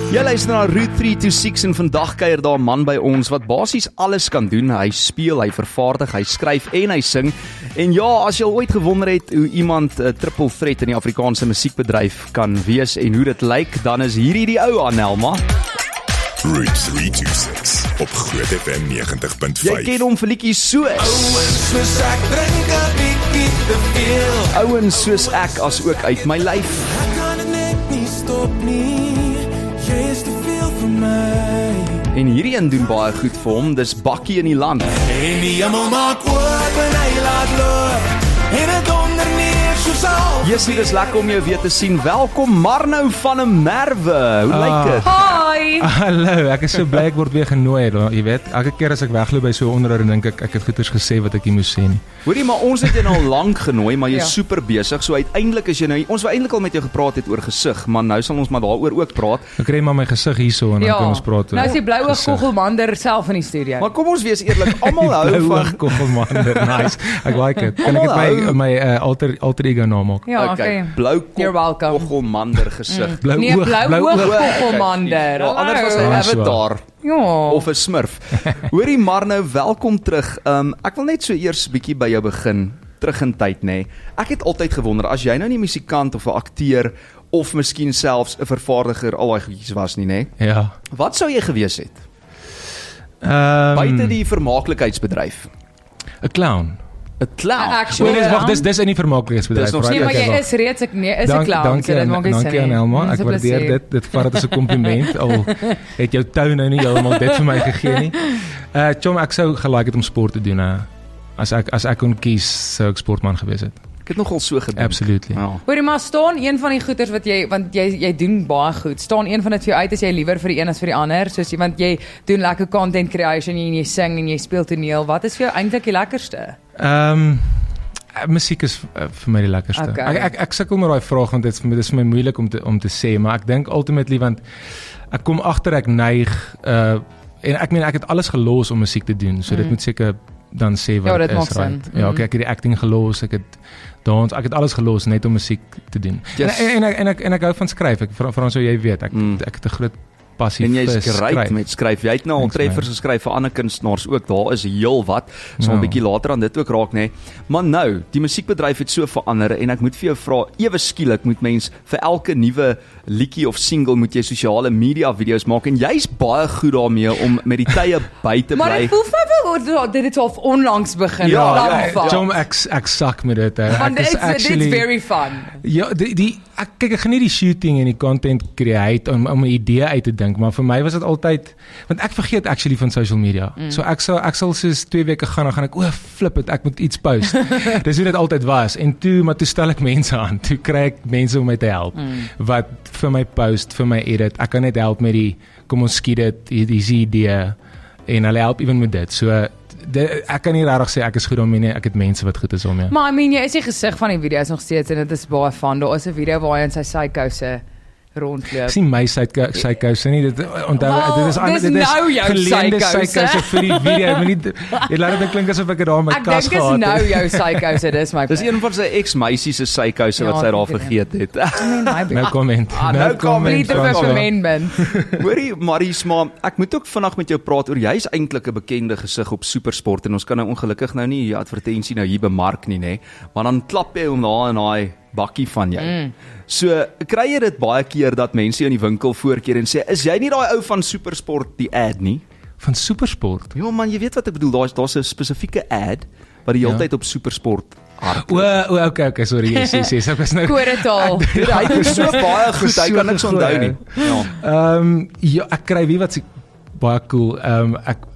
Jy luister na Route 326 en vandag kuier daar 'n man by ons wat basies alles kan doen. Hy speel, hy vervaardig, hy skryf en hy sing. En ja, as jy al ooit gewonder het hoe iemand 'n triple threat in die Afrikaanse musiekbedryf kan wees en hoe dit lyk, dan is hierdie die ou Anelma. Route 326 op Groot FM 90.5. Jy ken hom vir liedjies soos Ouens soos ek drink 'n bietjie te veel. Ouens soos ek as ook uit my lyf. Ek kan dit net nie stop nie. Jy is te veel vir my. En hierdie een doen baie goed vir hom, dis Bakkie in die land. En die hemel maak oop en hy laat loop. En het onder neer soos al. Jessie, dis lekker om jou weer te sien. Welkom Marnou van 'n Merwe. Hoe lyk dit? Hi! Hallo, ek is so bly ek word weer genooi. Jy weet, elke keer as ek wegloop by so 'n onderhoud en dink ek het goeders gesê wat ek nie moes sê nie. Hoorie, maar ons het jou nou al lank genooi, maar jy's Ja. super besig. So uiteindelik is jy nou, ons wou eintlik al met jou gepraat het oor gesig, maar nou sal ons maar daaroor ook praat. Ek kry maar my gesig hierso en dan kan ons praat oor. Nou is die blou oog gesig. Koggelmander self in die studio. Maar kom ons wees eerlik, almal hou Blou van oog Koggelmander, nice. Ek like it. Kan ek dit my alter ego naam maak? Ja, okay. Blou You're welcome. Koggelmander gesig. Blou Nee, oog, blou oog Koggelmander. Wel, anders was hy Hallo. Avatar Ja. of 'n Smurf. Hoorie Marnou, welkom terug. Ek wil net so eers 'n bietjie by jou begin. Terug in tyd, nê. Ek het altyd gewonder, as jy nou nie 'n musikant of 'n akteur of miskien selfs 'n vervaardiger al daai goedjies was nie, nê? Ja. Wat sou jy gewees het? Buite die vermaaklikheidsbedryf. 'n clown. 'n Clown. Actually, Nee, wag, dis in die vermaaklikheidsbedryf. Dis nog right? Nee, maar Okay, jy wag. is reeds is 'n clown, Dankie, so dit maak nie sin. dankie Anelma, ek waardeer dit vat dit as 'n kompliment, al het jou tou nou nie heeltemal dit vir my gegee nie. Chom, ek sou gelike het om sport te doen. As ek kon kies, sou ek sportman gewees het. Ek het nogal so gedink. Absolutely. Ja. Hoorie, maar staan een van die goeters wat want jy doen baie goed. Staan een van dit vir jou uit as jy liewer vir die een as vir die ander, soos want jy doen lekker content creation en jy sing en jy speel toneel. Wat is vir jou eintlik die lekkerste? Musiek is vir my die lekkerste. Okay. Ek sukkel met daai vraag want dit is vir my moeilik om te sê, maar ek dink ultimately want ek kom agter ek neig en ek meen ek het alles gelos om musiek te doen, so dit moet seker dan sê wat dit is maak sin. right. Ja, okay, ek het die acting gelos, ek het dans, ek het alles gelos net om musiek te doen. Yes. En ek hou van skryf. Ek vra so jy weet, ek het 'n groot passie En jy's vir great skryf. met skryf. Jy het nou al Thanks, treffers man. geskryf vir ander kunstenaars ook. Daar is heel wat. So 'n Ja. bietjie later aan dit ook raak, nê. Maar nou, die musiekbedryf het so verander en ek moet vir jou vra, ewe skielik moet mens vir elke nuwe liedjie of single moet jy sosiale media video's maak en jy's baie goed daarmee om met die tye by te Maar bly. dit voel vir my dit het al onlangs begin. Ja, lang vat. Chom, ek sak met dit. Want Ek is it's very fun. Ja, ek geniet die shooting en die content create om 'n idee uit te dink, maar vir my was dit altyd want ek vergeet actually van social media. So ek sal soos 2 weke gaan ek flip it, ek moet iets post. Dis hoe dit altyd was en toe stel ek mense aan. Toe kry ek mense om my te help wat vir my post, vir my edit. Ek kan net help met die kom ons skiet dit, hierdie idee en hulle help ewen met dit. So ek kan nie regtig sê ek is goed daarmee nie. Ek het mense wat goed is daarmee. Maar I mean, jy is die gesig van die video's nog steeds en dit is baie fun. Daar is 'n video waar hy in sy sykouse rondloop. Ek sien my sykouse nie. Dit onthou Wel, dis nou jou geleende sykouse vir die video. Ek moet nie jy laat dit klink asof ek dit daar in my Ek kas dink dis gehad nou het. jou sykouse, dis my Dis een van sy ex-meisies se sykouse wat Ja, sy daar ek weet vergeet het. No comment. no comment. Freedom of Francois. amendment. Hoorie, Maries, maar ek moet ook vandag met jou praat oor jy's eintlik 'n bekende gesig op Supersport en ons kan nou ongelukkig nou nie die advertensie nou hier bemark nie, nê. Maar dan klap jy hom daar in daai bakkie van jou. So, kry jy dit baie keer dat mense jou in die winkel voorkeer en sê, "Is jy nie daai ou van Supersport die ad nie?" Van Supersport. Ja man, jy weet wat ek bedoel, daar's 'n spesifieke ad wat die hele tyd op Supersport hardloop. Okay, sorry. Yes. Ek was nou Kodetaal. Hy doen so baie goed, hy kan niks onthou nie. Ja. Ja, ek kry wie wat se baie cool.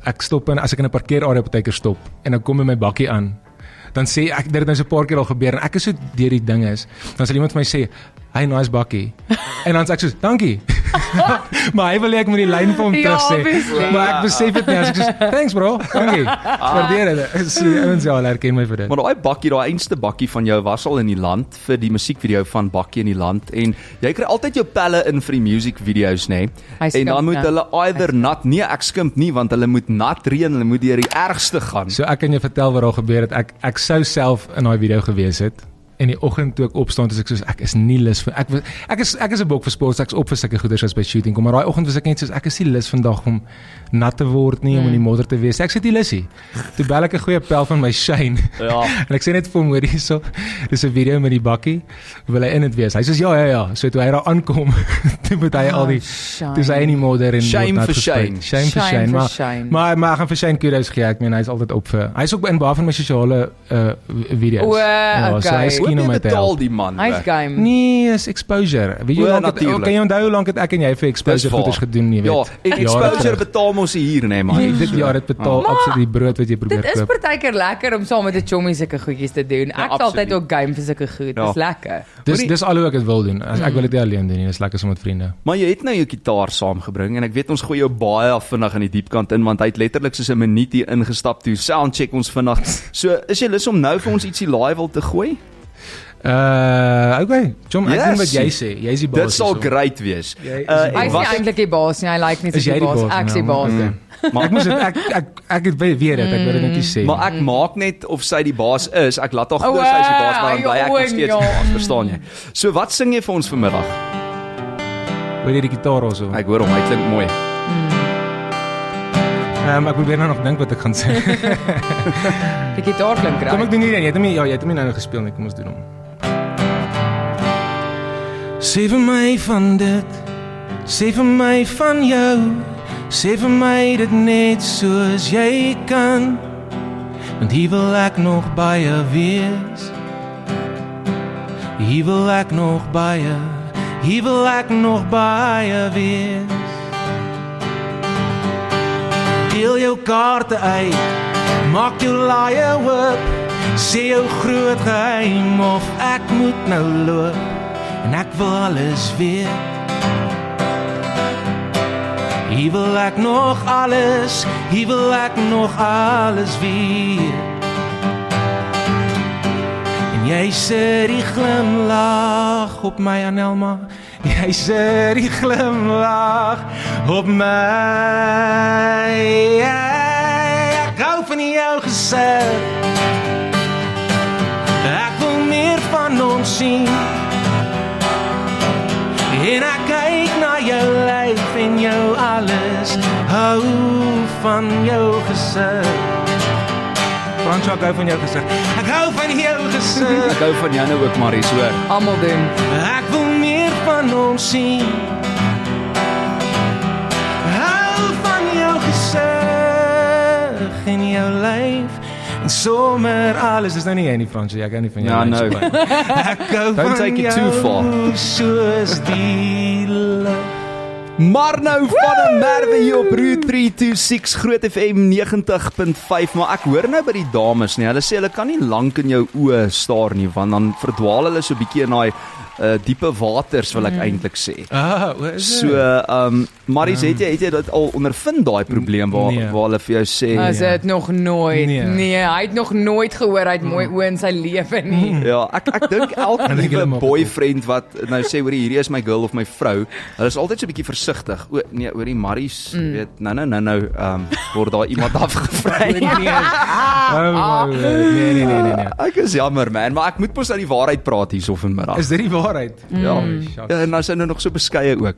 Ek stop as ek in 'n parkeerarea partykeer stop en dan kom by my bakkie aan. Dan sê ek dit het nou so 'n paar keer al gebeur en ek is so deur die ding is. Dan sal iemand vir my sê, "Hey, nice bakkie." En dan sê ek so, "Dankie." Maar hy wil ek moet die lyn vir hom Ja, terug sê. obviously. Maar ek besef dit nie as ek sê, "Thanks bro." Dankie. Waardeer dit. So ouens ja, herken my vir dit. Maar daai bakkie, daai einste bakkie van jou was al in die land vir die musiekvideo van Bakkie in die land en jy kry altyd jou pelle in vir die musiekvideo's, nê. Hy En skimp, dan moet ja. hulle either nat, nee, ek skimp nie want hulle moet nat reën, hulle moet deur die ergste gaan. So ek kan jou vertel wat daar gebeur het. Ek sou self in daai video gewees het in die oggend toe ek opstaan, toe ek soos, ek is nie lus vir, ek is 'n bok vir sport, ek's op vir sulke goeders as by shooting kom, maar daai oggend was ek net soos, ek is nie lus vandag om nat te word nie, om in die modder te wees, ek sit nie lus nie. Toe bel ek 'n goeie pel van my Shane, en ek sê net vir hom, hoor hierso, dis 'n video met die bakkie, wil hy in dit wees? Hy sê ja, so toe hy daar aankom, toe moet hy al die, toe sy in die modder en Shame nat vir gespuit. Shame vir Shane, maar ek gaan vir Shane kudos gee, ek meen, hy is altyd op vir, hy is ook in baie van my sosiale video's. Okay. So hy skien om my te help. Die man. Hy's game. Nee, is exposure. Weet jy hoe kan jy onthou hoe lank het ek en jy vir exposure goeders gedoen, jy weet? Ja, en exposure betaal ons hier, nee man. Dit betaal absoluut die brood wat jy probeer koop. Dit is partykeer lekker om saam met 'n chommy sulke goedjies te doen. Ek is altyd ook game vir sulke goed. Dis lekker. Dis al hoe ek dit wil doen. Ek wil dit nie alleen doen nie, dis lekker saam met vriende. Maar jy het nou jou gitaar saamgebring en ek weet ons gooi jou baie vinnig in die diepkant in want hy het letterlik soos 'n minuut hier ingestap toe. Soundcheck ons vinnig. So, is jy lus om nou vir ons ietsie live wil te gooi? Okay, Jom, ek doen wat jy sê. Jy is die baas. Dit sal great wees. Hy is nie eintlik die baas nie. Hy lyk net soos die baas. Ek is die baas. Maar ek moet ek weet dit, ek wil dit net sê. Maar ek maak net of sy die baas is. Ek laat haar glo sy is die baas, maar dan bly ek nog steeds die baas, verstaan jy? So wat sing jy vir ons vanmiddag? Hoor jy die gitaar of so? Ek hoor hom, hy klink mooi. Ek probeer nou nog dink wat ek gaan sê. Die gitaar klink reg. Kom ek doen hierdie, jy het hom nou gespeel nie, kom ons doen hom. Sê vir my van dit, sê vir my van jou, sê vir my dit net soos jy kan, want hier wil ek nog baie wees. Hier wil ek nog baie wees. Deel jou kaarte uit, maak jou laie oop, sê jou groot geheim of ek moet nou loop, en ek wil alles weet. Hier wil ek nog alles weet. En jy sit die glimlach op my, Anelma, jy sit die glimlach op my. Ek hou van jou gesig, ek wil meer van ons sien, en ek kyk na jou lyf en jou alles, hou van jou gesig. Fransjo, ek hou van jou gesig, ek hou van jou gesig. Ek hou van jou nou ook, Maries, hoor. Almal doen. Ek wil meer van ons sien, hou van jou gesig en jou lyf, en sommer alles, is nou nie jy nie, Fransjo, ek hou nie van jou lyf. Nou. Ek hou Don't van take it too far. jou soos die lug. Maar nou van 'n Merwe hier op Route 326 Groot FM 90.5, maar ek hoor nou by die dames nie, hulle sê hulle kan nie lank in jou oë staar nie, want dan verdwaal hulle so 'n bietjie in daai diepe waters, wil ek eintlik sê. So, Maries, het jy dit al ondervind, daai probleem waar hulle vir jou sê? As dit nog nooit. Nee, hy het nog nooit gehoor hy het mooi oë in sy lewe nie. Ja, ek dink elke nuwe boyfriend wat nou sê hoor hierdie is my girl of my vrou, hulle is altyd so 'n bietjie versigtig. O nee, hoor die Maries, weet nou word daar iemand afgevry. Nee. Ek is jammer man, maar ek moet mos nou die waarheid praat hierso vanmiddag. Is dit die waarheid? Ja, en nou is hy nou nog so beskeie ook.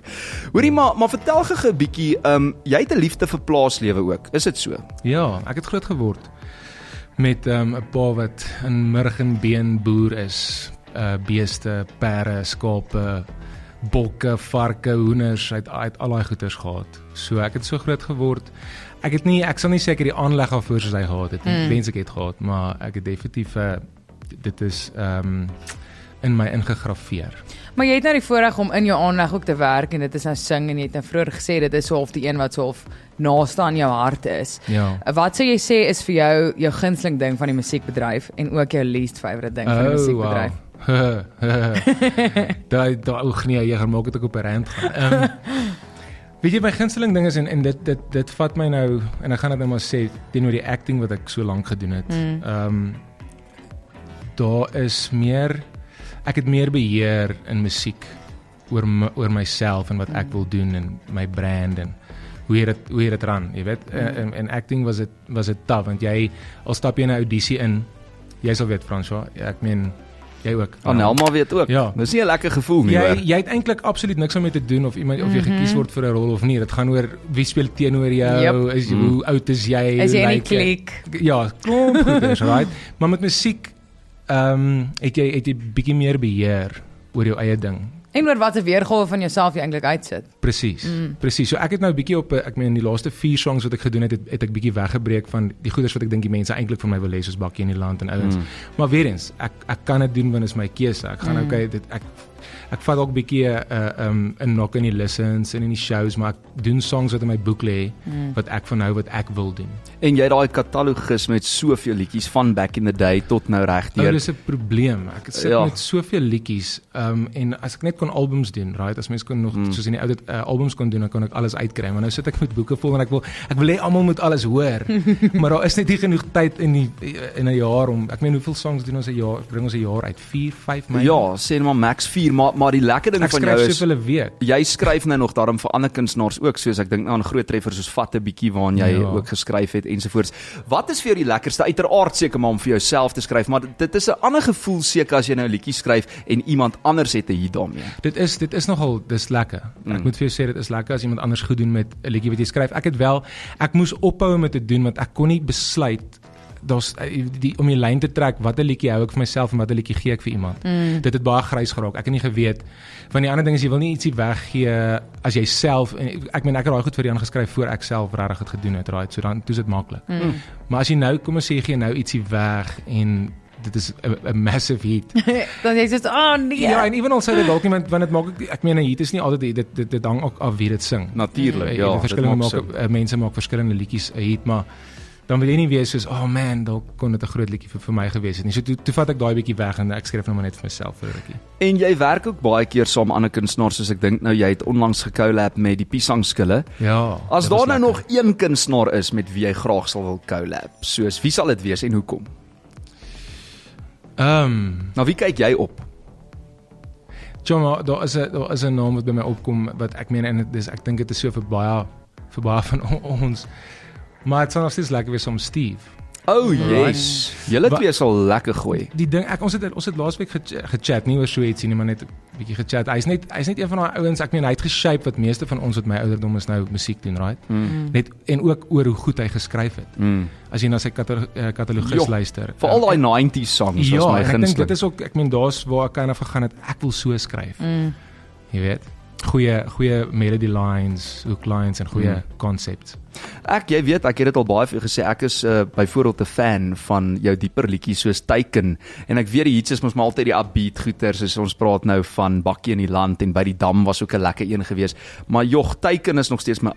Hoorie, maar vertel gou 'n bietjie, jy het 'n liefde vir plaaslewe ook, is dit so? Ja, ek het groot geword met 'n pa wat in murg en been boer is, beeste, perde, skape, bokke, varke, hoenders, hy het al daai goeders gehad. So ek het so groot geword. Ek sal nie seker die aanleg daarvoor soos hy gehad het nie. Wens ek het gehad, maar ek het definitief dit is in my ingegraveer. Maar jy het nou die voorreg om in jou aanleg ook te werk en dit is nou sing en jy het nou vroeër gesê dit is so half die een wat so half naaste aan jou hart is. Ja. Wat sou jy sê is vir jou gunsteling ding van die musiekbedryf en ook jou least favourite ding van die musiekbedryf? Daai nee, jy gaan maak dit ek op 'n rand gaan. Weet jy, my gunsteling ding is en dit vat my nou en ek gaan dit nou maar sê teenoor die acting wat ek so lank gedoen het. Daar is meer, ek het meer beheer in musiek oor myself en wat ek wil doen en my brand en hoe jy dit ran, jy weet. En acting was it tough want jy al stap jy in 'n audisie in, jy sal weet François, ek meen Jy ook. Nelma weet ook. Ja. Dis nie 'n lekker gevoel nie, hoor. Jy het eintlik absoluut niks om mee te doen of iemand of jy gekies word vir 'n rol of nie. Dit gaan oor wie speel teenoor jou, hoe oud is jy, Is jy in die lyk jy? klik? Ja, klomp goeders, right? Maar met musiek het jy bietjie meer beheer oor jou eie ding. En oor watter weergawe van jouself jy eintlik uitsit. Presies. Presies. So ek het nou 'n bietjie ek meen die laaste 4 songs wat ek gedoen het ek bietjie weggebreek van die goeders wat ek dink die mense eintlik van my wil hê soos Bakkie in die Land en ouens. Maar weer eens, ek kan dit doen want dit is my keuse. Ek gaan ek vat ook 'n bietjie 'n knock in die listens en in die shows, maar ek doen songs wat in my boek lê wat ek van hou wat ek wil doen. En jy daai katalogus met soveel liedjies van back in the day tot nou regdeur. Dis 'n probleem. Ek sit met soveel liedjies en as ek net kon albums doen, right? As mens kon nog soos in die ou albums kon doen, dan kon ek alles uitkry. Maar nou sit ek met boeke vol en ek wil hê almal moet alles hoor. Maar daar is net nie genoeg tyd in 'n jaar om. Ek meen hoeveel songs doen ons 'n jaar? Bring ons 'n jaar uit 4, 5 maande. Ja, sê net maar max 4, maar die lekker ding van jou is ek skryf soveel 'n week. Jy skryf nou nog daarom vir ander kunstenaars ook, soos ek dink aan groot treffers soos Vat 'n bietjie waarin jy ook geskryf het ensovoorts. Wat is vir jou die lekkerste? Uiteraard seker maar om vir jouself te skryf, maar dit is 'n ander gevoel seker as jy nou 'n liedjie skryf en iemand anders het 'n hit daarmee. Dit is nogal dis lekker. Ek moet vir jou sê dit is lekker as iemand anders goed doen met 'n liedjie wat jy skryf. Ek moes ophou met te doen want ek kon nie besluit om die lyn te trek watter liedjie hou ek vir myself en watter liedjie gee ek vir iemand. Dit het baie grys geraak. Ek het nie geweet van die ander ding is jy wil nie ietsie weggee as jy self ek meen ek het daai goed vir Jan geskryf voor ek self regtig het gedoen het, right? So dan toe is dit maklik. Maar as jy nou kom ons sê jy gee nou ietsie weg en dit is 'n massive hit. Dan jy sê nee. Ja, en ewenal sê dit dalk iemand want dit maak ek meen 'n hit is nie altyd dit hang ook af wie dit sing. Natuurlik, ja. Verskillende mense maak verskillende liedjies 'n hit, maar dan wil jy nie wees soos man, dalk kon dit 'n groot liedjie vir my gewees het nie. So toe vat ek daai bietjie weg en ek skryf nou maar net vir myself vir 'n rukkie. En jy werk ook baie keer saam met ander kunstenaars, soos ek dink nou jy het onlangs gecollab met die Piesangskille. Ja. As daar nou nog een kunstenaar is met wie jy graag sal wil collab, soos wie sal dit wees en hoekom? Nou wie kyk jy op? John, daar is 'n naam wat by my opkom wat ek meen en ek dink dit is so vir baie van ons. Maar het sal nog steeds lekker wees om Steve. Oh yes. Julle twee sal lekker gooi. Die ding ons het laasweek gechat nie oor so ietsie nie, maar net 'n bietjie gechat. Hy's net een van daai ouens, ek meen hy het geshape wat meeste van ons wat my ouderdom is nou musiek doen, right? Net en ook oor hoe goed hy geskryf het. As jy na sy katalogus luister. Vir al daai 90s songs was my gunsteling. Ek dink dit is ook ek meen daar's waar ek kind of gegaan het ek wil so skryf. Jy weet. Goeie melody lines, hook lines en goeie concepts. Jy weet, ek het dit al baie vir jou gesê, ek is byvoorbeeld 'n fan van jou dieper liedjies soos Teiken, en ek weet die hits is mos maar altyd die upbeat goeters, soos ons praat nou van Bakkie in die Land en By die Dam was ook 'n lekker een gewees, maar Teiken is nog steeds my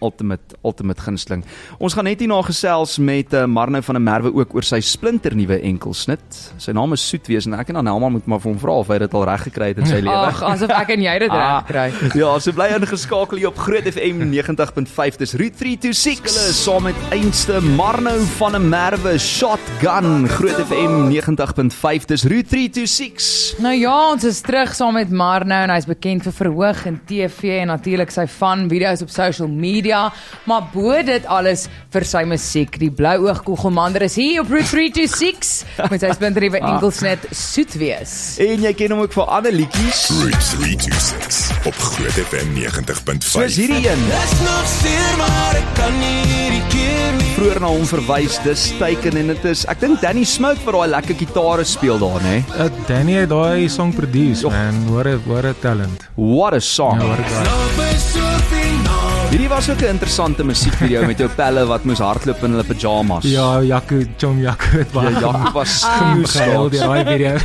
ultimate gunsteling. Ons gaan net hierna gesels met Marno van der Merwe ook oor sy splinternuwe enkelsnit. Sy naam is Soetwees en ek en Anelma moet maar vir hom vra of hy dit al reg gekry het in sy lewe. Ag, asof ek en jy dit reg kry. Ja, so bly ingeskakel hier op Groot FM 90.5. Dis Route 326 saam met einste Marno van der Merwe, Shotgun, Groot FM 90.5. Dis Route 326. Nou ja, ons is terug saam met Marno en hy's bekend vir verhoog in TV en natuurlik sy van video's op social media, maar bo dit alles vir sy musiek. Die blou oog kogelmander is hier op Route 326 met sy splinternuwe enkelsnit Soetwees. En jy ken hom ook vir ander liedjies. Route 326 op Groot FM 90.5. Soos hierdie een. Dis nog seer, maar ek kan nie hierdie keer nie. Vroeër na hom verwys, dis Teiken en dit is, ek dink Danny Smoke wat daai lekker gitare speel daar, né? Danny het daai song produce, man. What a talent. What a song. Ja, what a guy. Nou by soveel naam. Hierdie was ook 'n interessante musiekvideo met jou pelle wat moes hardloop in hulle pyjamas. Ja, Jaco het baie Jaco was gehuil deur daai video.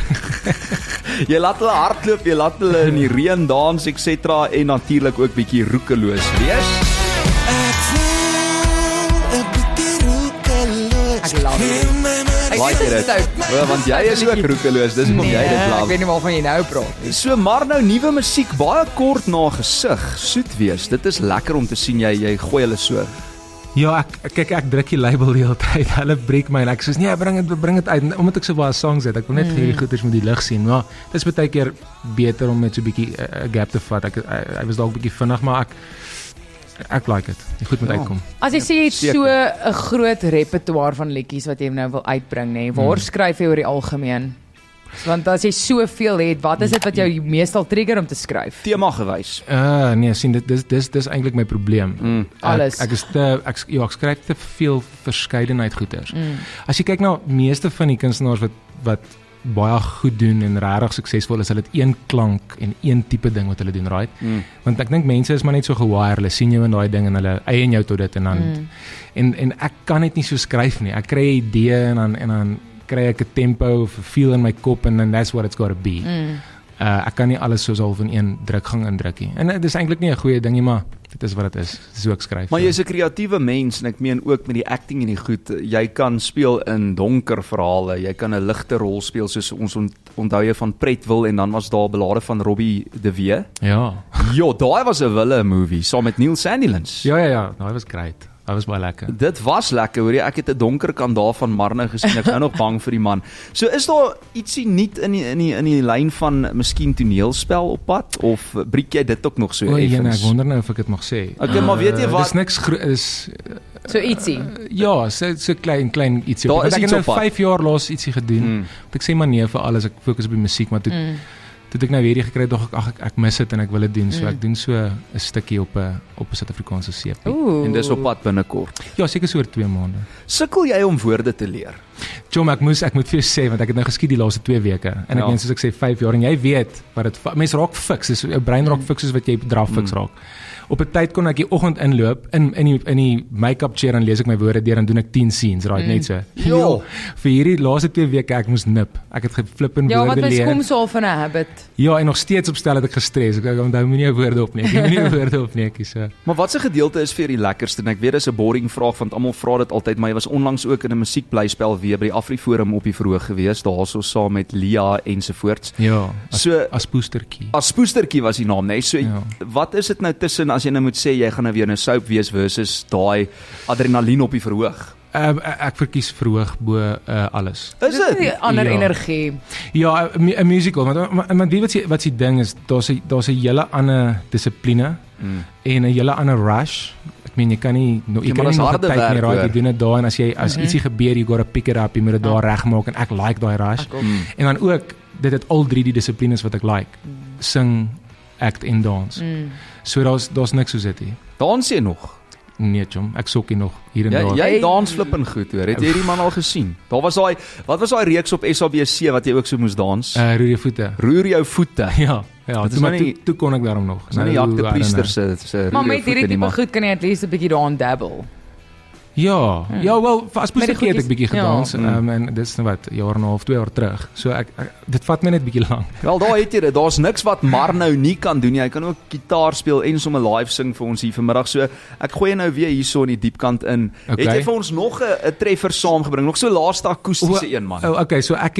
Jy laat hulle hardloop, jy laat hulle in die reën dans, etc. en natuurlik ook bietjie roekeloos wees. Ek voel 'n bietjie roekeloos. Ek love dit. Like dit. Want jy is ook roekeloos, dis hoekom jy dit Ek love. weet nie waarvan jy nou praat. So maar nou nuwe musiek, baie kort na gesig, Soetwees. Dit is lekker om te sien jy gooi hulle so. Ja, ek druk die label die hele tyd. Hulle breek my en ek sê nee, bring dit uit omdat ek so baie songs het. Ek wil net hierdie goeders met die lig sien. Maar dit is baie keer beter om met so 'n bietjie 'n gap te vat. Ek was dalk 'n bietjie vinnig, maar ek like dit. Die goed moet uitkom. As jy sê jy het so 'n groot repertoire van liedjies wat jy nou wil uitbring, nê. Waar skryf jy oor die algemeen? Want as jy soveel het, wat is dit wat jou meestal trigger om te skryf? Tema gewys. Nee, sien dis eintlik my probleem. Alles. Ek skryf te veel verskeidenheid goeters. As jy kyk na meeste van die kunstenaars wat baie goed doen en regtig suksesvol is, hulle het een klank en een tipe ding wat hulle doen, right? Want ek dink mense is maar net so gewire, hulle sien jou in daai ding en hulle eien jou tot dit en dan en ek kan net nie so skryf nie. Ek kry 'n idee en dan kry ek 'n tempo of 'n feel in my kop en that's what it's got to be. Ek kan nie alles soos half in een drukgang indruk nie. En dit is eintlik nie 'n goeie ding nie, maar dit is wat dit is. Dis hoe ek skryf. Maar jy's 'n kreatiewe mens en ek meen ook met die acting en die goed, jy kan speel in donker verhale, jy kan 'n ligte rol speel soos ons onthou jy van Pretville en dan was daar belade van Robbie de Wee. Ja. Ja, daai was 'n wille movie saam met Neil Sandilands. Ja, daai was great. Dit was baie lekker. Dit was lekker, hoor jy, ek het 'n donker kant daarvan maar nou gesien, ek is nou nog bang vir die man. So is daar ietsie nuut in die lyn van miskien toneelspel op pad of breek jy dit ook nog so effens? Ek wonder nou of ek dit mag sê. Okay, maar weet jy wat? Dis niks is So ietsie. Ja, so klein ietsie. Daar is ek het iets nou op pad. 5 jaar laas ietsie gedoen. Want ek sê maar nee vir alles, ek fokus op die musiek, maar toe het ek nou weer gekry dog ek mis dit en ek wil dit doen. So ek doen so 'n stukkie op 'n Suid-Afrikaanse seepie. En dis op pad binnekort. Ja, seker so oor 2 maande. Sukkel jy om woorde te leer? Jom, ek moet vir jou sê want ek het nou geskiet die laaste 2 weke en ek meen soos ek sê 5 jaar en jy weet wat dit mense raak fiks, dis jou brein raak fiks soos wat jy draf fiks raak. Op 'n tyd kon ek die oggend inloop in die make-up chair en lees ek my woorde deur en doen ek 10 scenes, right, net so. Ja. Vir hierdie laaste 2 weke ek moes nip. Ek het geflip en woorde leer. Ja, wat kom so al van 'n habit. Ja, en nog steeds op stel het ek gestres. Ek onthou moenie jou woorde opneem. Moenie jou woorde opneem so. Maar watse gedeelte is vir die lekkerste? En ek weet dis 'n boring vraag want almal vra dit altyd, maar jy was onlangs ook in 'n musiekblyspel weer by die Afriforum op die verhoog gewees, daarso saam met Lia ensovoorts. Ja, as poestertjie. As poestertjie was die naam, nee. So wat is dit nou tussen as jy nou moet sê jy gaan nou weer 'n soap wees versus daai adrenalien op die verhoog? Ek verkies verhoog bo alles. Is dit? 'n ander energie. Ja, 'n musical, maar weet wat die ding is, daar's 'n hele ander dissipline en 'n hele ander rush. Ek meen jy kan nie jy kan nie nog tyd nie, right? Jy doen dit daar en as ietsie gebeur, you gotta pick it up, jy moet dit daar regmaak en ek like daai rush. En dan ook dit het al 3 die dissiplines wat ek like. Sing, act en dans. So daar's niks soos dit nie. Dans jy nog? Nee, chom, ek sokkie nog hier en daar. Jy dans flippend goed, hoor. Het jy die man al gesien? Daar was wat was daai reeks op SABC wat jy ook so moes dans? Roer jou voete. Roer jou voete. Ja, toe kon ek daarom nog. Dis nou nie Jak de Priester se maar met hierdie tipe goed kan jy at least 'n bietjie daaraan dabble. Ja, wel as poestertjie het ek bietjie gedans en dis nou wat jaar en 'n half, 2 jaar terug. So dit vat my net bietjie lank. Wel daar het jy dit. Daar's niks wat maar nou nie kan doen nie. Hy kan ook gitaar speel en sommer live sing vir ons hier vanmiddag. So ek gooi nou weer hierso in die diepkant in. Okay. Het jy vir ons nog 'n treffer saamgebring? Nog so laaste akoestiese een man. Okay, so ek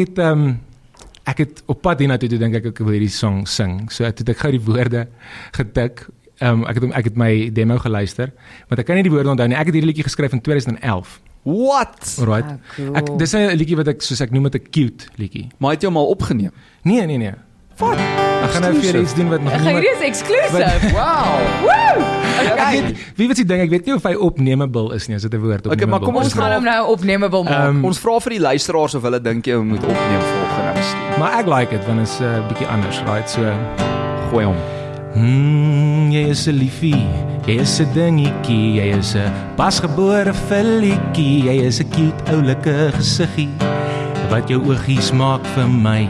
het op pad hiernatoe toe dink ek wil hierdie song sing. So het ek gou die woorde getik. Ek het my demo geluister, want ek kan nie die woorde onthou nie. Ek het hierdie liedjie geskryf in 2011. What? Alright. Cool. Dis 'n liedjie wat ek soos ek noem dit 'n cute liedjie. Maar het jy hom al opgeneem? Nee. Wat? Ek gaan nou vir iets doen wat nog Hierdie is exclusive. Wow. Woo! Okay. Wie weet die ding, ek weet nie of hy opneemable is nie, as dit 'n woord Okay, maar kom ons gaan hom nou opneemable maak. Ons vra vir die luisteraars of hulle dink jy moet opneem volgende miskien. Maar ek like it want is 'n bietjie anders, right? So gooi hom. Jy is 'n liefie, jy is 'n dingetjie, jy is 'n pasgebore filletjie, jy is 'n cute oulike gesiggie wat jou oogies maak vir my.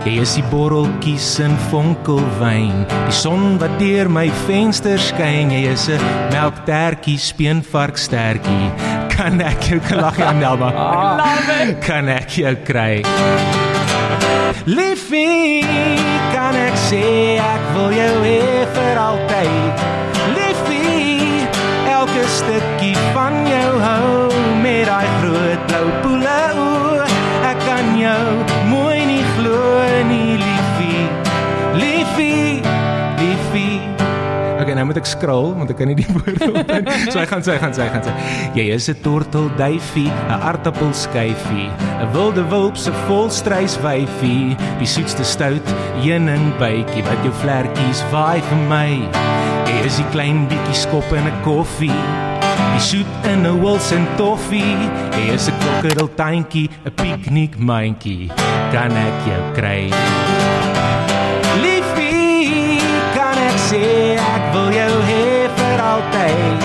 Jy is die borreltjies in vonkelwyn, die son wat deur my venster skyn, jy is 'n melktertjie, speenvarkstertjie. Kan ek jou lag jy Nelma? Kan ek jou kry? Liefie, kan ek sê ek wil jou hê vir altyd. Liefie, elke stukkie van jou hou met daai groot blou poele oë. Ek kan jou mooi nie glo nie, liefie. Liefie. Okay, nou moet ek scroll want ek kan nie die woorde onthou. So hy gaan sê. Jy is 'n tortelduifie, 'n aardappelskyfie, 'n wilde wulp se volstryswyfie, die soetste stout heuningbytjie wat jou vlekkies waai vir my. Jy is die klein bietjie skop in 'n koffie, Die soet in 'n Wilson toffee, jy is 'n krokodiltuintjie, 'n piknikmandjie, kan ek jou kry? Liefie, kan ek sê ek wil jou hê vir altyd?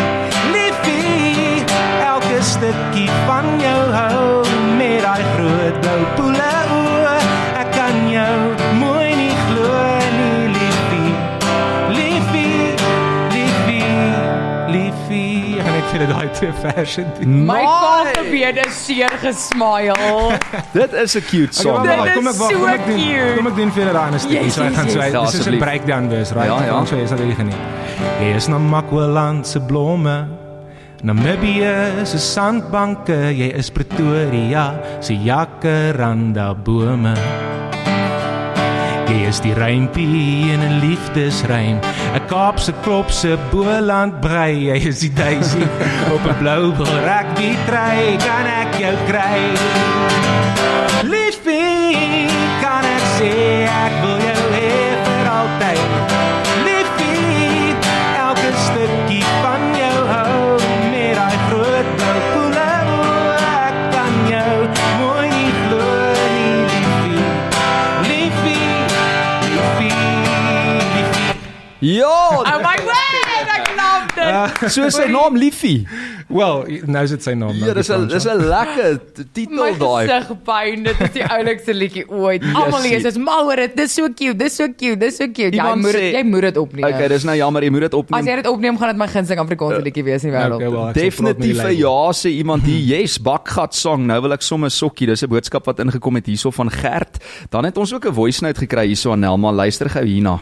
Liefie, elke stukkie van jou hou met daai groot blou poele oë. Ek kan jou mooi nie glo nie, liefie. Liefie, liefie, liefie. Ek gaan net vir daai twee verse doen. My kaakbene seer gesmile. Dit is 'n cute song. Dit right? is so cute. Kom ek doen vir julle 'n stukkie, so ek gaan so, Ja, dis is 'n asseblief. breakdown wees, right? Ja, ja. So jy sal dit geniet. Jy is na Makwaland se blomme, Namibië se sandbanke, jy is Pretoria se jacaranda bome. Jy is die rympie in 'n liefdesrym, 'n Kaapse klopse Boland brei, jy is die duisie op 'n blou rugby trui, kan ek jou kry? Liefie, kan ek sê ek wil jou hê vir altyd? Liefie, elke stukkie van jou hou met daai groot blou poele oë. Ek kan jou mooi nie glo nie, liefie. Liefie, liefie, liefie. Ja, Oh my word, ek love dit. so sy naam Liefie. Wel, nou is dit sy naam. Ja, dis 'n lekker My titel daai. gesigpyn, dit is die oulikste liedjie ooit. Almal Jessie. is mal oor dit. Dis so cute, dis so cute, dis so cute. Iemand Jy moet dit opneem. Okay, dis nou jammer, jy moet dit As opneem. jy dit opneem, gaan dit my gunsteling Afrikaanse liedjie wees in die wêreld. Okay, well, Definitief 'n ja, sê iemand hier. Yes, bakgat song. Nou wil ek sommer sokkie. Dis 'n boodskap wat ingekom het hierso van Gert. Dan het ons ook 'n voice note gekry hierso aan Nelma. Luister gou hierna.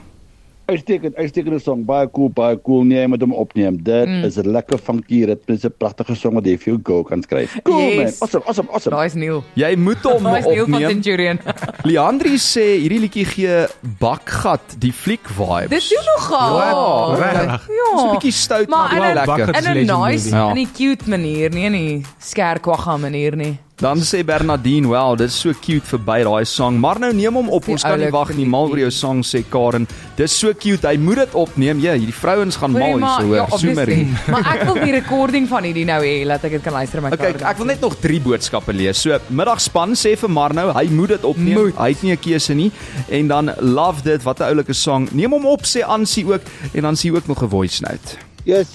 Uitstekende song, baie cool, nee, jy moet hom opneem. Dit is 'n lekker funky ritme, dis 'n pragtige song wat jy vir jou go kan skryf. Cool Yes. man, awesome. Daai is Neil. Jy moet hom Daai is Neil van opneem. Centurion. Leandri sê hierdie liedjie gee bakgat die fliek vibes. Dit doen nogal. Wat? Regtig? Dis 'n Ja. bietjie stout, Maar maar wel in 'n- lekker. Bakgat- In 'n Legend nice, movie. Ja. in 'n cute manier, nie in 'n skerkwagga manier nie. Dan sê Bernardine, "Wow, dit is so cute verby daai sang." Maar nou neem hom op. Die Ons kan nie oulikste wag nie. Mal oor jou sang sê Karen. Dis so cute. Hy moet dit opneem. Ja, hierdie vrouens gaan mal Hoorie, hierso ja, hoor. obviously. Soemerie. Maar ek wil die recording van hierdie nou hê, laat ek dit kan luister in my Okay, ek wil net nog 3 boodskappe lees. So, middagspan sê vir Marnou, hy moet dit opneem. Moet. Hy het nie 'n keuse nie. En dan love dit, wat 'n oulike sang. Neem hom op sê Ansie ook en dan sê ook nog 'n voice note. Yes,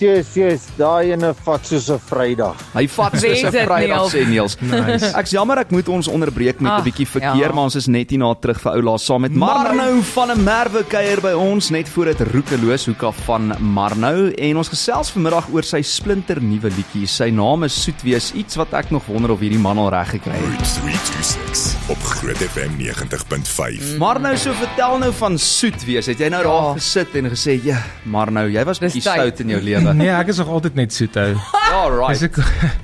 daai ene vat soos 'n Vrydag. Hy vat soos Wees 'n dit, Vrydag Niels. sê Niels. Nice. Ek's jammer ek moet ons onderbreek met 'n Ag, bietjie verkeer, ja. maar ons is net hierna terug vir ou laas saam met Marnou van 'n Merwe kuier by ons net voor dit roekeloos hoeka van Marnou en ons gesels vanmiddag oor sy splinter nuwe liedjie. Sy naam is Soetwees, iets wat ek nog wonder of hierdie man al reg gekry het. Route 326 op Groot FM 90.5. Marnou, so vertel nou van Soetwees. Het jy nou daar Ja. gesit en gesê, "Ja, Marnou, jy was Dis bietjie tyd." stout in jou lewe." Nee, ek is nog altyd net soet hou. Ja, right. Ek,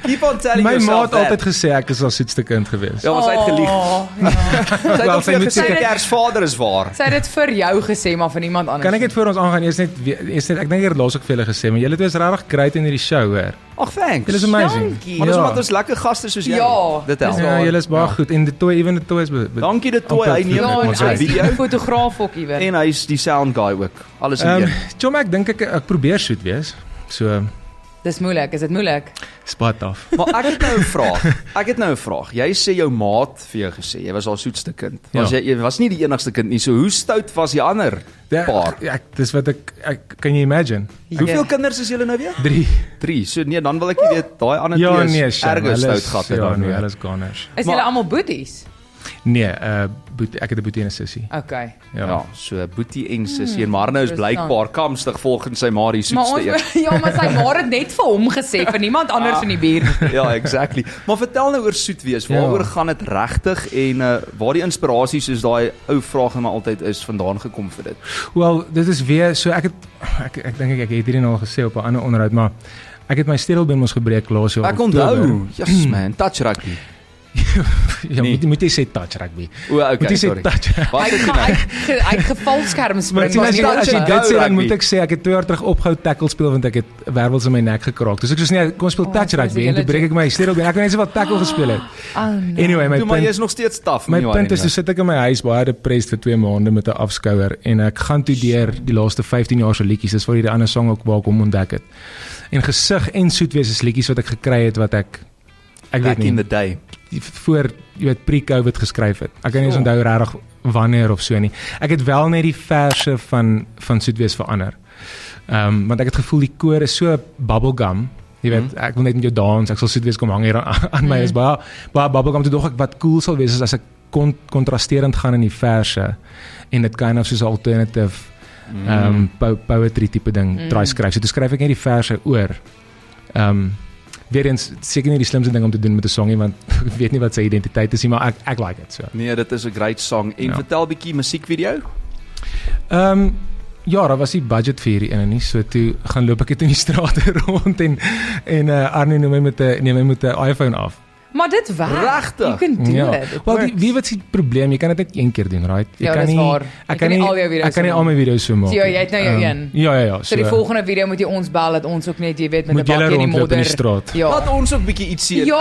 Keep on telling my ma yourself het that. altyd gesê ek is al soetste kind gewees. Ja, was uitgelieg. Oh, ja. Sy het Wel, ook sy vir jou moet gesê seker- Kersvader is waar. Sy het dit vir jou gesê, maar van iemand anders. Kan ek net voor ons aangaan? Eers net ek dink ek het laas ook vir julle gesê, maar julle twee is regtig great in hierdie show hoor. Ag, thanks. Julle is amazing. Dankie. Maar dis omdat ons lekker gaste soos jy. Ja, Dit dis help. Ja, julle is baie goed en die toy, even die toy is Dankie dit toe. Hy neem Ja, en ons hy is video die fotograaf ook iewers. en hy's die sound guy ook. Alles in een. Chom, ek dink ek probeer soet wees. So Dis moeilik, is dit moeilik? spat af. Maar ek het nou 'n vraag. Jy sê jou maat vir jou gesê jy was al soetste kind. Was Ja. jy was nie die enigste kind nie. So hoe stout was die ander paar? Dis wat ek kan jy imagine. Hoeveel kinders is julle nou weer? 3. 3. So nee, dan wil ek nie weet daai ander Ja, twee nee, is erge stout gehad het Ja, dan. nee, hulle is goners. Is Maar- julle almal boeties? Nee, ek het 'n boetie en 'n sussie. Okay. Ja, so Boetie en Sissie en Marnou is interessant. blykbaar kamstig volgens sy ma die Maar soetste ons een. ja, maar sy ma het net vir hom gesê, vir niemand anders in die buurt. Ja, exactly. Maar vertel nou oor Soetwees. Waaroor gaan dit regtig en waar die inspirasie soos daai ou vraag maar altyd is vandaan gekom vir dit? Wel, dit is weer so ek dink ek het hierdie nou al gesê op 'n ander onderhoud, maar ek het my stedelbeen mos gebreek laas jaar. Ek onthou. Yes man, touch rugby. Ja, Nee. moet jy sê touch rugby. O, okay, Moet jy sê sorry. touch. Wat Hy het jy gaan nou? hy gevalskerm spring. Maar was as jy touch and dit go sê dan rugby. moet ek sê ek het 2 jaar terug opgehou tackle speel want ek het wervels in my nek gekraak. Dus ek sê nee, kom speel touch so is rugby die en toe hele breek ek my stedelbeen. Ek het net so wat tackle gespeel het. Oh, nee. Anyway, Toe maar jy is nog steeds taaf. My punt is, toe sit ek in my huis baie depressed vir 2 maande met 'n afskouer en ek gaan toe deur die laaste 15 jaar se liedjies, dis waar die ander sang ook waar ek hom ontdek het. En Gesig en Soetwees is liedjies wat ek gekry het wat ek weet Back nie in the day. voor jy weet pre-COVID geskryf het. Ek kan nie eens onthou regtig wanneer of so nie. Ek het wel net die verse van Soetwees verander. Want ek het gevoel die koor is so bubblegum. Jy weet, ek wil net met jou dans, ek sal Soetwees kom hang hier aan my. Is baie bubblegum. Toe dog ek wat cool sal wees is as ek kontrasterend gaan in die verse en dit kind of soos alternative poetry tipe ding try skryf. So toe skryf ek net die verse oor. Weer eens, seker nie die slimste ding om te doen met 'n songie, want ek weet nie wat sy identiteit is nie, maar ek like it so. Nee, dit is 'n great song. En vertel bietjie musiekvideo. Ja, daar was die budget vir hierdie ene nie, so toe gaan loop ek dit in die strate rond en Arnie neem my met 'n iPhone af. Maar dit werk. Regtig? You can do it. Wel, wie wat is die probleem? Jy kan dit net een keer doen, right? Jy Ja, kan dis nie waar. ek kan nie al my video's so maak. So, jy het nou jou een. Ja. So die volgende video moet jy ons bel dat ons ook net, jy weet, met 'n Moet julle bakkie in die rondloop in modder. die straat. Ja. Laat ons ook bietjie iets sien. Ja.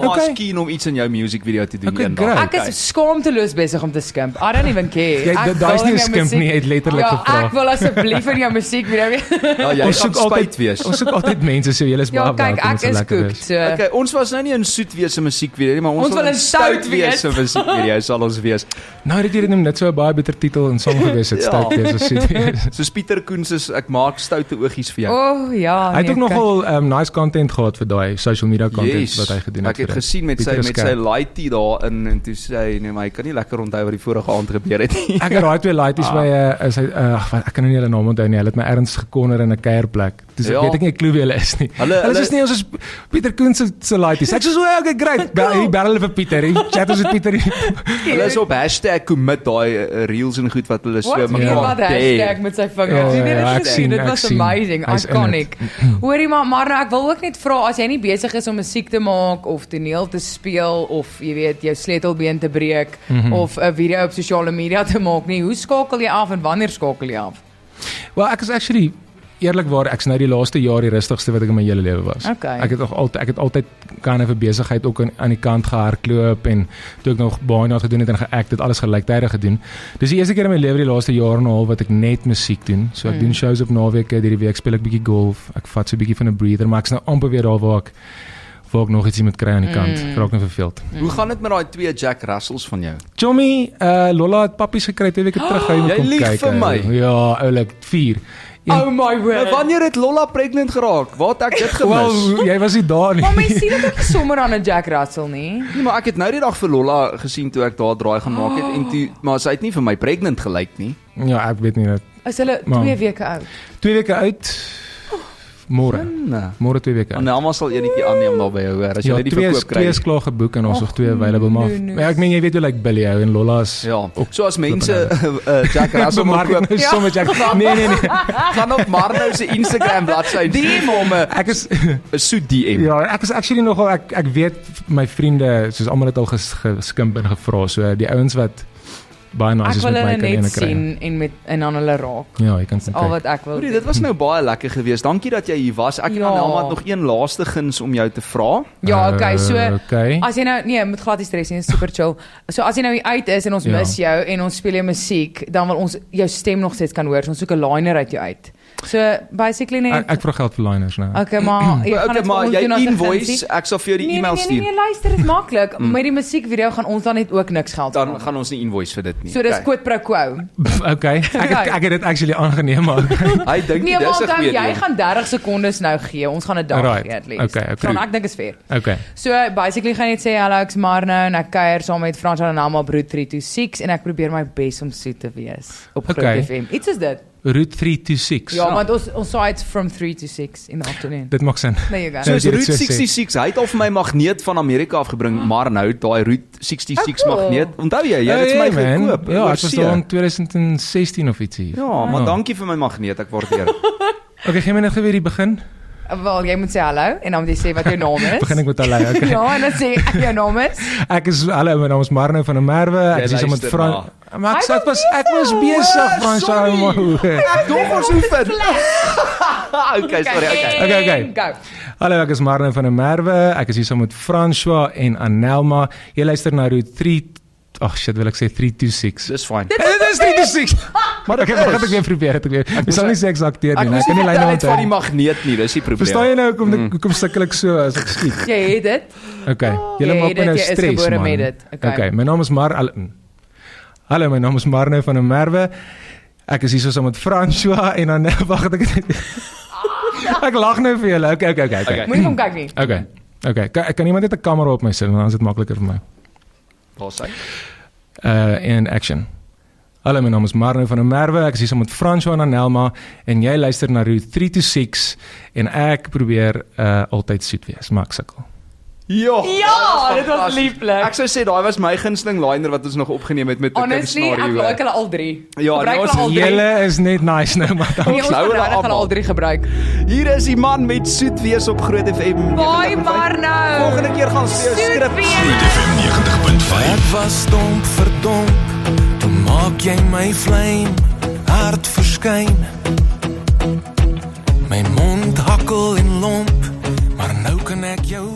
Maar Okay. skien om iets in jou musiekvideo te doen Okay, eendag. great. Ek is skaamteloos besig om te skimp. I don't even care. Jy, daai is nie 'n skimp nie, hy het letterlik gevra. Ek wil asseblief in jou musiekvideo wees. Ja, jy Ons gaan soek spyt wees. Ons soek altyd mense, so julle is Ja, baie kyk, welkom, ek as dit is lekker cooked. is. So. Okay, ons was nou nie in Soetwees se musiekvideo nie, maar ons wil in stout wees. se musiekvideo sal ons wees. Nou dat jy dit noem, dit sou 'n baie beter titel en song gewees het, Ja. stout wees as Soetwees. Soos Pieter Koens is ek maak stoute oogies vir jou. Oh ja. Hy het ook nee, nogal nice content gehad vir daai social media content wat hy gedoen het. Ek het gesien met sy lightie daarin en toe sê hy nee, maar hy kan nie lekker onthou wat die vorige aand gebeur het nie. Ek het daai twee lighties by ek kan nie hulle naam onthou nie. Hulle het my erns gekorner in 'n kuierplek. Dis Ja. weet ek nie 'n klou wie hulle is nie. Hulle is nie ons is Pieter Koens se lighties. Ek sê so okay, great. Bel hulle vir Pieter. Hy chat ons met Pieter. Hulle is op #commit daai reels en goed wat hulle so Wat mekaar wat hashtag met sy vingers. Jy weet ek sien, dit ek was sien. amazing, Hy's in iconic. Hoorie maar nou, ek wil ook net vra as jy nie besig is om musiek te maak of toneel te speel of jy weet jou sleutelbeen te breek of 'n video op sosiale media te maak nie, hoe skakel jy af en wanneer skakel jy af? Well, ek is actually eerlikwaar ek's nou die laaste jaar die rustigste wat ek in my hele lewe was. Okay. Ek het altyd kan 'n besigheid ook aan die kant gehardloop en toe ek nog baie gedoen het en geact het alles gelyktydig gedoen. Dis die eerste keer in my lewe die laaste jaar en 'n half wat ek net musiek doen. So ek doen shows op naweke, hierdie week speel ek bietjie golf. Ek vat so 'n bietjie van 'n breather, maar ek's nou amper weer daar waar ek nog iets moet kry aan die kant. Ek raak nou verveeld. Hoe gaan dit met daai twee Jack Russells van jou? Chommy, Lolla het pappies gekry 2 weke terug. Hy Jy kom lieg kyk. vir my. Ja, oulik 4. Oh my word. Wanneer het Lolla pregnant geraak? Waar het ek dit gemis? Wel, jy was nie daar nie. Maar mens sien dit ook nie sommer aan 'n Jack Russell nie. Nee, maar ek het nou die dag vir Lolla gesien toe ek daar draai gaan maak het en toe maar sy het nie vir my pregnant gelyk nie. Ja, ek weet nie dat. Is hulle Maar- 2 weke oud? 2 weke uit. Môre. Nee. Môre 2 weke. En almal sal enetjie aanneem daar by jou hoor as jy net die verkoop kry. Twee is klaar geboek en ons nog 2 available maar. nee. Maar ek meen jy weet hoe like Billy Hou en Lolla is. Ja. ook So as mense flippende. Jack Russell wil koop, nou sommer Jack. Nee. gaan op Marno se Instagram bladsy DM hom 'n Ek is soet DM. ja, ek is actually nogal ek weet my vriende soos almal het al geskimp en gevra. So die ouens wat baie nice Ek is wil met my hulle kan net ene kry. sien en aan hulle raak. Ja, jy kan Al kyk. wat ek wil. Hoorie, dit was nou baie lekker geweest. Dankie dat jy hier was. Ek en Ja. Anelma het nog een laaste guns om jou te vra. Ja, okay, so okay. as jy nou nee, moet glad nie stres nie, is super chill. So as jy nou hier uit is en ons Ja. mis jou en ons speel jou musiek, dan wil ons jou stem nog steeds kan hoor. So ons soek 'n liner uit jou uit. So basically net Ek vra geld vir liners nou. okay, maar jy gaan Okay, dit vir maar ons jy doen as 'n invoice, gunsie. ek sal vir jou die Nee, e-mail nee, stuur. nee, luister, dit is maklik. Met die musiekvideo gaan ons dan net ook niks geld Dan maak. gaan ons nie invoice vir dit nie. So dis Okay. quid pro quo. Okay. Ek het dit actually aangeneem maar. Hy dink Nee, dis maar 'n onthou, goeie jy ding. gaan 30 sekondes nou gee. Ons gaan 'n dag Right. gee at least. Okay, So, ek dink is fair. Okay. So basically gaan jy net sê hallo, ek's Marno en ek kuier saam met Frans en Anelma op Route 326 en ek probeer my bes om soet te wees op Groot Okay. FM. Iets is dit. Route 326. Ja, want ons sites from 3 to 6 in the afternoon. Dit maak sin. There you go. So is jy dit Route so sê. 66. Hy het al vir my magneet van Amerika afgebring, maar nou daai Route 66 Oh, cool. magneet. Onthou jy het dit vir my gekoop? Ja, oor ek was see. daar in 2016 of ietsie. Ja, maar dankie vir my magneet, ek waardeer dit. Okay, gee my net weer die begin. Wel, jy moet sê hallo en dan moet jy sê wat jou naam is. Begin ek met allei, okay. Ja, en dan sê ek jou naam is. Ek is hallo, my naam is Marno van der Merwe. Ek is hier met luister Frans. Maar Hy ek was was besig, Frans. Ek dink ons oefen. Okay, sorry, okay. Okay. Go. Hallo, ek is Marno van der Merwe. Ek is hier saam met François en Anelma. Jy luister na Route 3 Ag shit, wil ek sê 326. Dis fyn. Dit is 326. Maar Okay, maar gaan ek weer probeer, Ek sal nie sê ek akteer nie, ek kan nie lyne uit van die onthou. magneet nie, dis die probleem. Verstaan jy nou hoekom sukkel ek so as ek skiet? Jy het dit. Okay, julle maak my nou Jy is stres gebore man. met dit. Okay, my naam is Hallo, my naam is Marno van der Merwe. Ek is hier so saam met François en dan wag ek lag nou vir julle. Okay. Moenie hom kyk nie. Okay. Kan iemand net 'n kamera op my sit, dan is dit makliker vir my. Waar sê? In action. Hallo, my naam is Marno van der Merwe. Ek is hier saam met François en Anelma en jy luister na Route 326 en ek probeer altyd soet wees, maar ek sukkel. Ja, dit was lieflik. Ek sou sê daai was my gunsteling liner wat ons nog opgeneem het met 'n Honestly, ek like hulle al 3. Ja, Gebruik ons hulle al 3. Julle is net nice nou, maar dan Ons nou moet hulle regtig hulle almal. al 3 gebruik. Hier is die man met soet wees op Groot FM. Baie maar nou. Volgende keer gaan ons vir jou skrip Groot FM 90.5. Ek was stomp verdomp, toe maak jy my vleim hard verskyn. My mond hakkel en lomp, maar nou kan ek jou